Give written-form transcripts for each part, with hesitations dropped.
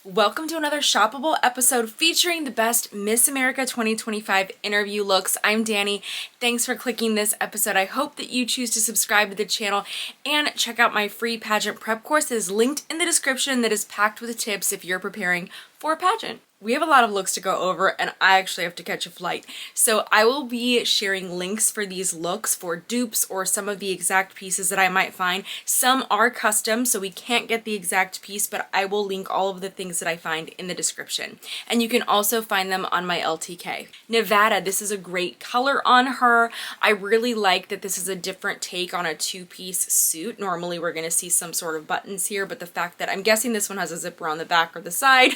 Welcome to another shoppable episode featuring the best Miss America 2025 interview looks. I'm Dani. Thanks for clicking this episode. I hope that you choose to subscribe to the channel and check out my free pageant prep course that is linked in the description that is packed with tips if you're preparing for a pageant. We have a lot of looks to go over and I actually have to catch a flight. So I will be sharing links for these looks for dupes or some of the exact pieces that I might find. Some are custom, so we can't get the exact piece, but I will link all of the things that I find in the description. And you can also find them on my LTK. Nevada, this is a great color on her. I really like that this is a different take on a two-piece suit. Normally we're gonna see some sort of buttons here, but the fact that I'm guessing this one has a zipper on the back or the side,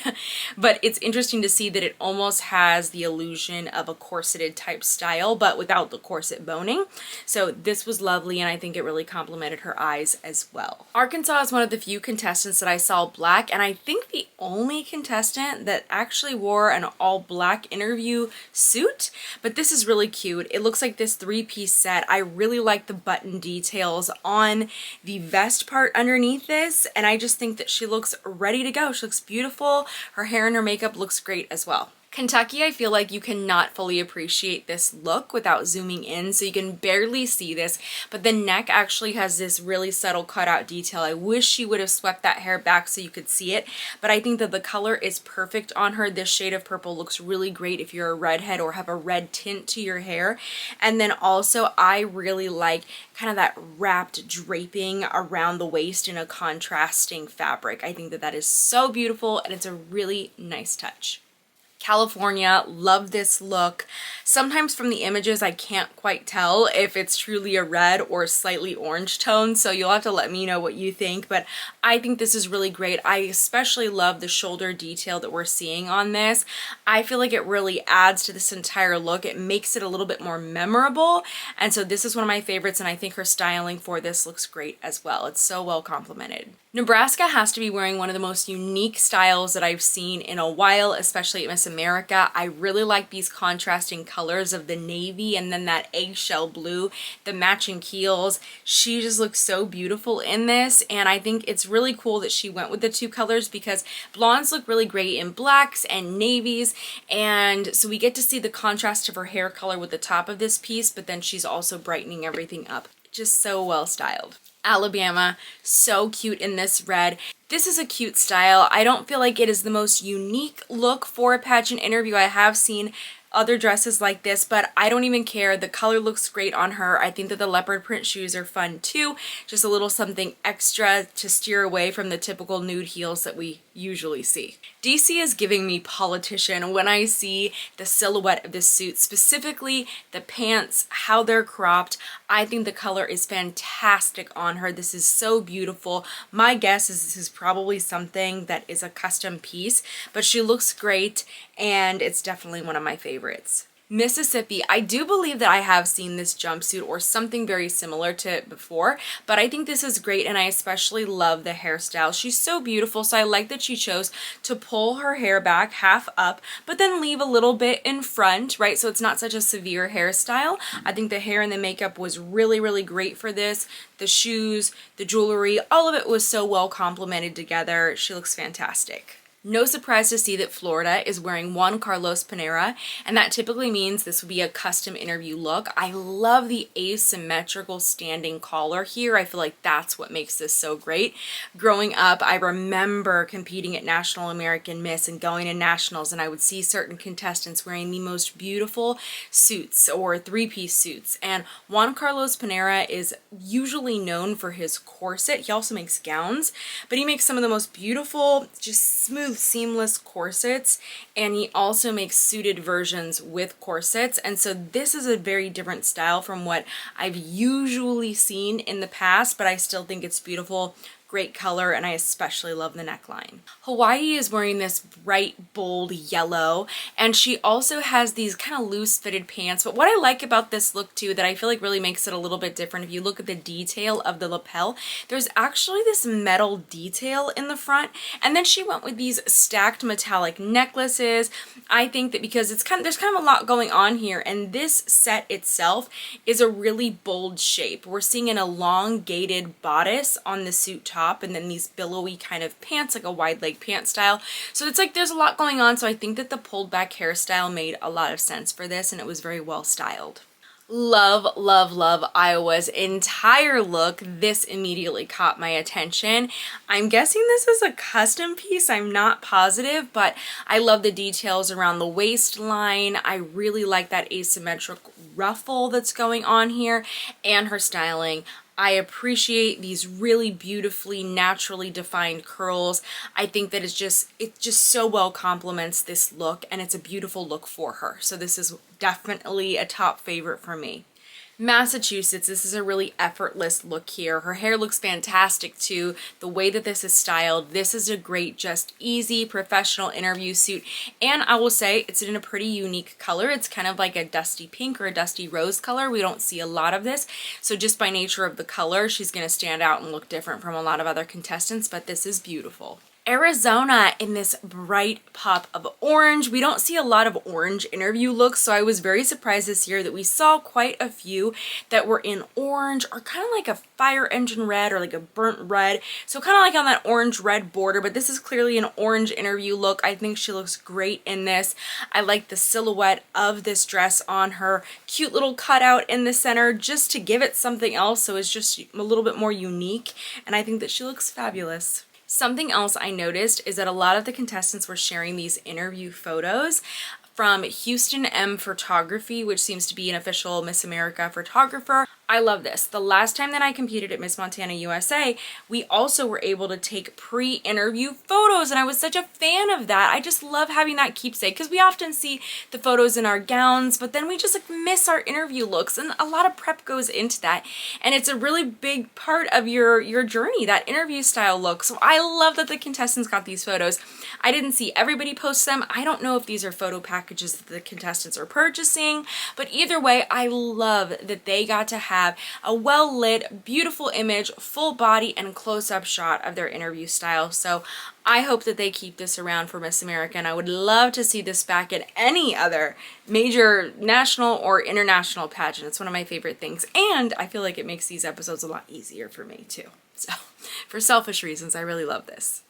but it's interesting to see that it almost has the illusion of a corseted type style, but without the corset boning. So this was lovely, and I think it really complemented her eyes as well. Arkansas is one of the few contestants that I saw black, and I think the only contestant that actually wore an all black interview suit, but this is really cute. It looks like this three-piece set. I really like the button details on the vest part underneath this, and I just think that she looks ready to go. She looks beautiful. Her hair and her makeup looks great as well. Kentucky, I feel like you cannot fully appreciate this look without zooming in, so you can barely see this, but the neck actually has this really subtle cutout detail. I wish she would have swept that hair back so you could see it, but I think that the color is perfect on her. This shade of purple looks really great if you're a redhead or have a red tint to your hair. And then also, I really like kind of that wrapped draping around the waist in a contrasting fabric. I think that that is so beautiful, and it's a really nice touch. California, love this look. Sometimes from the images I can't quite tell if it's truly a red or slightly orange tone, so you'll have to let me know what you think, but I think this is really great. I especially love the shoulder detail that we're seeing on this. I feel like it really adds to this entire look. It makes it a little bit more memorable, and so this is one of my favorites, and I think her styling for this looks great as well. It's so well complemented. Nebraska has to be wearing one of the most unique styles that I've seen in a while, especially at Miss America. I really like these contrasting colors of the navy and then that eggshell blue, the matching heels. She just looks so beautiful in this, and I think it's really cool that she went with the two colors because blondes look really great in blacks and navies, and so we get to see the contrast of her hair color with the top of this piece, but then she's also brightening everything up. Just so well styled. Alabama, so cute in this red. This is a cute style. I don't feel like it is the most unique look for a pageant interview. I have seen other dresses like this, but I don't even care. The color looks great on her. I think that the leopard print shoes are fun too. Just a little something extra to steer away from the typical nude heels that we usually see. DC is giving me politician when I see the silhouette of this suit, specifically the pants, how they're cropped. I think the color is fantastic on her. This is so beautiful. My guess is this is probably something that is a custom piece, but she looks great, and it's definitely one of my favorites. Mississippi, I do believe that I have seen this jumpsuit or something very similar to it before, but I think this is great, and I especially love the hairstyle. She's so beautiful, so I like that she chose to pull her hair back half up, but then leave a little bit in front, right? So it's not such a severe hairstyle. I think the hair and the makeup was really, really great for this. The shoes, the jewelry, all of it was so well complemented together. She looks fantastic. No surprise to see that Florida is wearing Juan Carlos Panera, and that typically means this would be a custom interview look. I love the asymmetrical standing collar here. I feel like that's what makes this so great. Growing up, I remember competing at National American Miss and going to nationals, and I would see certain contestants wearing the most beautiful suits or three-piece suits, and Juan Carlos Panera is usually known for his corset. He also makes gowns, but he makes some of the most beautiful, just smooth, seamless corsets, and he also makes suited versions with corsets, and so this is a very different style from what I've usually seen in the past, but I still think it's beautiful. Great color, and I especially love the neckline. Hawaii is wearing this bright bold yellow, and she also has these kind of loose fitted pants. But what I like about this look too, that I feel like really makes it a little bit different, if you look at the detail of the lapel, there's actually this metal detail in the front, and then she went with these stacked metallic necklaces. I think that because there's kind of a lot going on here, and this set itself is a really bold shape. We're seeing an elongated bodice on the suit top, and then these billowy kind of pants, like a wide leg pant style. So it's like there's a lot going on, so I think that the pulled back hairstyle made a lot of sense for this, and it was very well styled. Love, love, love Iowa's entire look. This immediately caught my attention. I'm guessing this is a custom piece. I'm not positive, but I love the details around the waistline. I really like that asymmetric ruffle that's going on here, and her styling. I appreciate these really beautifully naturally defined curls. I think that it just so well complements this look, and it's a beautiful look for her. So this is definitely a top favorite for me. Massachusetts, this is a really effortless look here. Her hair looks fantastic too. The way that this is styled, this is a great, just easy professional interview suit. And I will say it's in a pretty unique color. It's kind of like a dusty pink or a dusty rose color. We don't see a lot of this. So just by nature of the color, she's going to stand out and look different from a lot of other contestants, but this is beautiful. Arizona in this bright pop of orange. We don't see a lot of orange interview looks, so I was very surprised this year that we saw quite a few that were in orange, or kind of like a fire engine red or like a burnt red. So kind of like on that orange red border, but this is clearly an orange interview look. I think she looks great in this. I like the silhouette of this dress on her. Cute little cutout in the center just to give it something else, so it's just a little bit more unique, and I think that she looks fabulous. Something else I noticed is that a lot of the contestants were sharing these interview photos from Houston M Photography, which seems to be an official Miss America photographer. I love this. The last time that I competed at Miss Montana USA, we also were able to take pre-interview photos, and I was such a fan of that. I just love having that keepsake, because we often see the photos in our gowns, but then we just like miss our interview looks, and a lot of prep goes into that, and it's a really big part of your journey, that interview style look. So I love that the contestants got these photos. I didn't see everybody post them. I don't know if these are photo packages that the contestants are purchasing, but either way, I love that they got to have a well-lit, beautiful image, full body, and close-up shot of their interview style. So I hope that they keep this around for Miss America, and I would love to see this back at any other major national or international pageant. It's one of my favorite things, and I feel like it makes these episodes a lot easier for me too. So for selfish reasons, I really love this.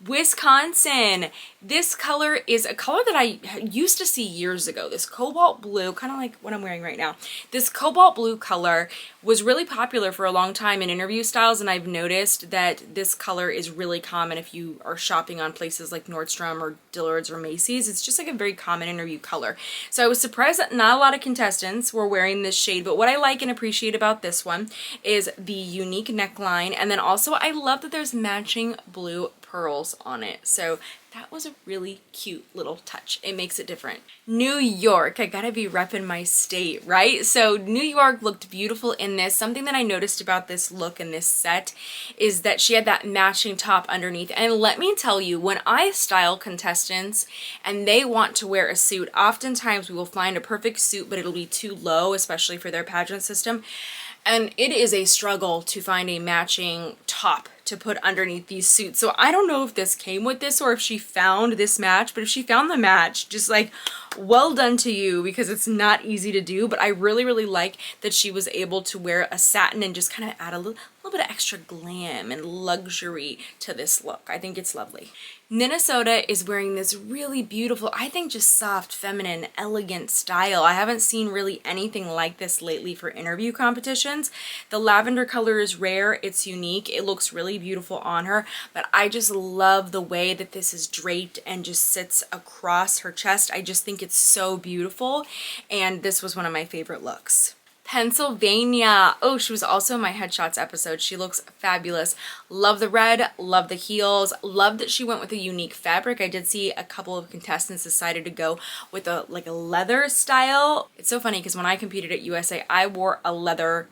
Wisconsin. This color is a color that I used to see years ago. This cobalt blue, kind of like what I'm wearing right now. This cobalt blue color was really popular for a long time in interview styles, and I've noticed that this color is really common if you are shopping on places like Nordstrom or Dillard's or Macy's. It's just like a very common interview color. So I was surprised that not a lot of contestants were wearing this shade, but what I like and appreciate about this one is the unique neckline, and then also I love that there's matching blue pearls on it. So that was a really cute little touch. It makes it different. New York, I gotta be repping my state, right? So New York looked beautiful in this. Something that I noticed about this look and this set is that she had that matching top underneath. And let me tell you, when I style contestants and they want to wear a suit, oftentimes we will find a perfect suit, but it'll be too low, especially for their pageant system. And it is a struggle to find a matching top to put underneath these suits. So I don't know if this came with this or if she found this match, but if she found the match, just like well done to you, because it's not easy to do. But I really, really like that she was able to wear a satin and just kind of add a little bit of extra glam and luxury to this look. I think it's lovely. Minnesota is wearing this really beautiful, I think just soft, feminine, elegant style. I haven't seen really anything like this lately for interview competitions. The lavender color is rare, it's unique, it looks really beautiful on her, but I just love the way that this is draped and just sits across her chest. I just think it's so beautiful, and this was one of my favorite looks. Pennsylvania. Oh, she was also in my headshots episode. She looks fabulous. Love the red, love the heels, love that she went with a unique fabric. I did see a couple of contestants decided to go with a leather style. It's so funny because when I competed at USA, I wore a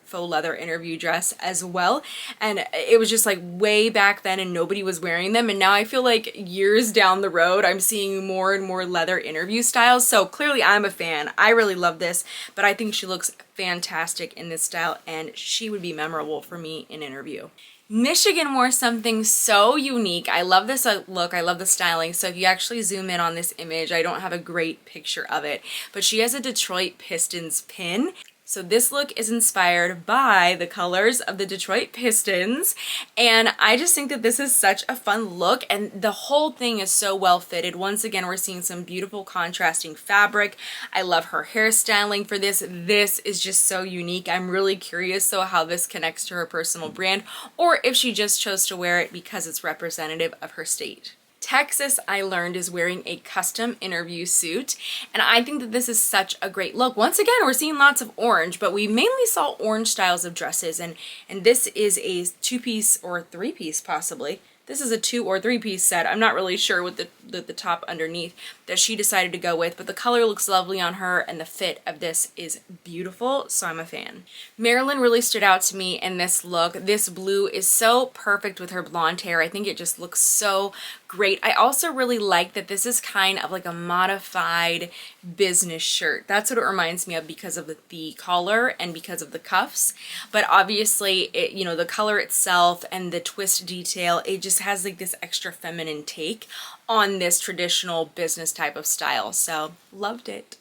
faux leather interview dress as well, and it was just like way back then and nobody was wearing them, and now I feel like years down the road I'm seeing more and more leather interview styles. So clearly I'm a fan. I really love this, but I think she looks fantastic in this style and she would be memorable for me in interview. Michigan wore something so unique. I love this look. I love the styling. So if you actually zoom in on this image, I don't have a great picture of it, but she has a Detroit Pistons pin. So this look is inspired by the colors of the Detroit Pistons, and I just think that this is such a fun look, and the whole thing is so well fitted. Once again, we're seeing some beautiful contrasting fabric. I love her hairstyling for this. This is just so unique. I'm really curious though how this connects to her personal brand, or if she just chose to wear it because it's representative of her state. Texas, I learned, is wearing a custom interview suit, and I think that this is such a great look. Once again, we're seeing lots of orange, but we mainly saw orange styles of dresses, and this is a two-piece or three-piece possibly. This is a 2 or 3 piece set. I'm not really sure with the top underneath that she decided to go with, but the color looks lovely on her and the fit of this is beautiful, so I'm a fan. Marilyn really stood out to me in this look. This blue is so perfect with her blonde hair. I think it just looks so great. I also really like that this is kind of like a modified business shirt. That's what it reminds me of because of the collar and because of the cuffs, but obviously it, you know, the color itself and the twist detail, it just has like this extra feminine take on this traditional business type of style, so loved it.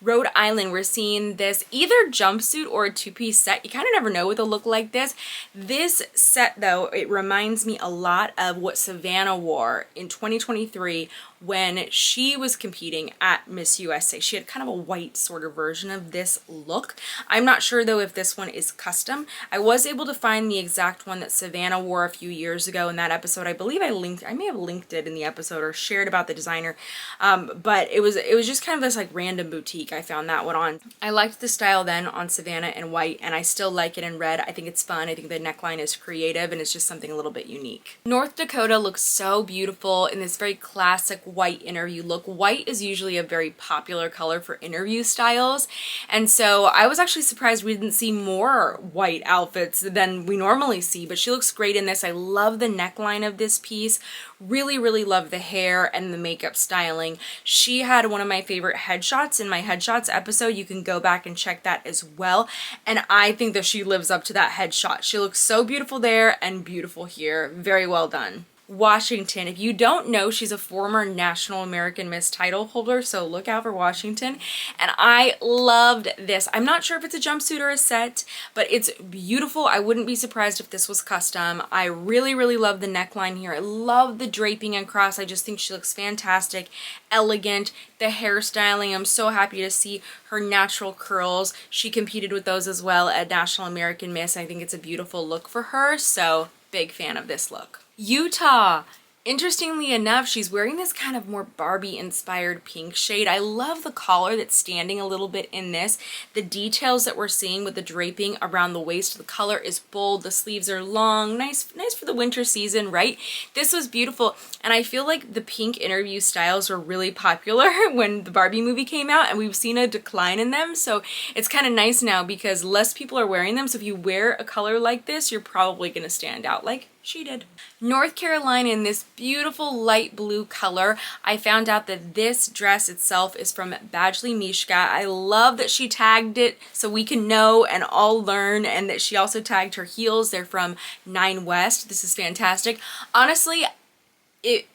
Rhode Island, we're seeing this either jumpsuit or a two-piece set. You kind of never know with a look like this. This set though, it reminds me a lot of what Savannah wore in 2023 when she was competing at Miss USA. She had kind of a white sort of version of this look. I'm not sure though if this one is custom. I was able to find the exact one that Savannah wore a few years ago in that episode. I believe I may have linked it in the episode or shared about the designer, but it was just kind of this like random boutique. I found that one on. I liked the style then on Savannah in white, and I still like it in red. I think it's fun. I think the neckline is creative and it's just something a little bit unique. North Dakota looks so beautiful in this very classic white interview look. White is usually a very popular color for interview styles, and so I was actually surprised we didn't see more white outfits than we normally see, but she looks great in this. I love the neckline of this piece. Really love the hair and the makeup styling. She had one of my favorite headshots in my headshots episode. You can go back and check that as well, and I think that she lives up to that headshot. She looks so beautiful there and beautiful here. Very well done. Washington. If you don't know, she's a former National American Miss title holder, so look out for Washington. And I loved this. I'm not sure if it's a jumpsuit or a set, but it's beautiful. I wouldn't be surprised if this was custom. I really love the neckline here. I love the draping across. I just think she looks fantastic, elegant. The hairstyling, I'm so happy to see her natural curls. She competed with those as well at National American Miss. I think it's a beautiful look for her, so big fan of this look. Utah. Interestingly enough, she's wearing this kind of more Barbie-inspired pink shade. I love the collar that's standing a little bit in this. The details that we're seeing with the draping around the waist, the color is bold, the sleeves are long, nice for the winter season, right? This was beautiful, and I feel like the pink interview styles were really popular when the Barbie movie came out, and we've seen a decline in them, so it's kind of nice now because less people are wearing them, so if you wear a color like this, you're probably going to stand out like she did. North Carolina in this beautiful light blue color. I found out that this dress itself is from Badgley Mishka. I love that she tagged it so we can know and all learn, and that she also tagged her heels. They're from 9 West. This is fantastic. Honestly,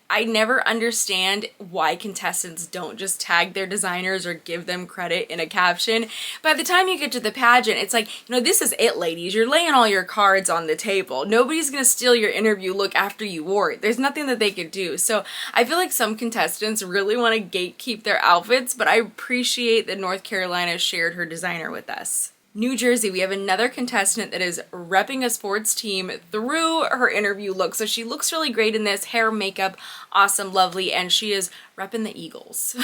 I never understand why contestants don't just tag their designers or give them credit in a caption. By the time you get to the pageant, it's like, you know, this is it, ladies. You're laying all your cards on the table. Nobody's gonna steal your interview look after you wore it. There's nothing that they could do. So I feel like some contestants really want to gatekeep their outfits, but I appreciate that North Carolina shared her designer with us. New Jersey, we have another contestant that is repping a sports team through her interview look. So she looks really great in this. Hair, makeup, awesome, lovely, and she is repping the Eagles.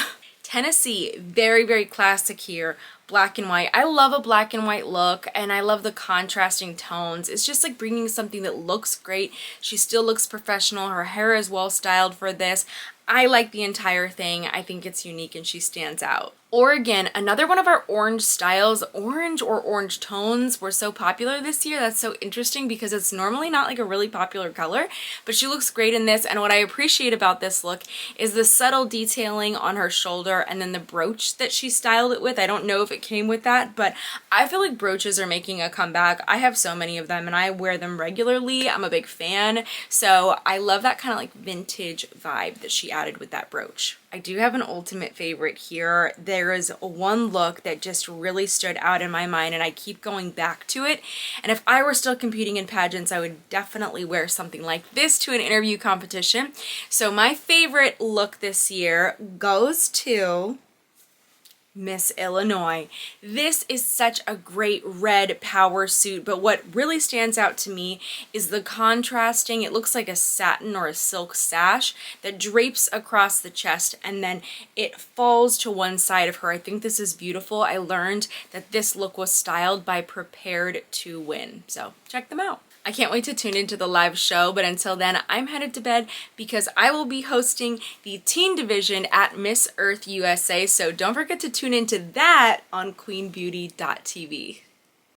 Tennessee, very, very classic here. Black and white. I love a black and white look, and I love the contrasting tones. It's just like bringing something that looks great. She still looks professional. Her hair is well styled for this. I like the entire thing. I think it's unique and she stands out. Oregon, another one of our orange styles. Orange or orange tones were so popular this year. That's so interesting because it's normally not like a really popular color, but she looks great in this. And what I appreciate about this look is the subtle detailing on her shoulder and then the brooch that she styled it with. I don't know if it came with that, but I feel like brooches are making a comeback. I have so many of them and I wear them regularly. I'm a big fan. So I love that kind of like vintage vibe that she added with that brooch. I do have an ultimate favorite here. There is one look that just really stood out in my mind and I keep going back to it. And if I were still competing in pageants, I would definitely wear something like this to an interview competition. So my favorite look this year goes to Miss Illinois. This is such a great red power suit, but what really stands out to me is the contrasting. It looks like a satin or a silk sash that drapes across the chest and then it falls to one side of her. I think this is beautiful. I learned that this look was styled by Prepared to Win. So check them out. I can't wait to tune into the live show, but until then, I'm headed to bed because I will be hosting the teen division at Miss Earth USA, so don't forget to tune into that on queenbeauty.tv.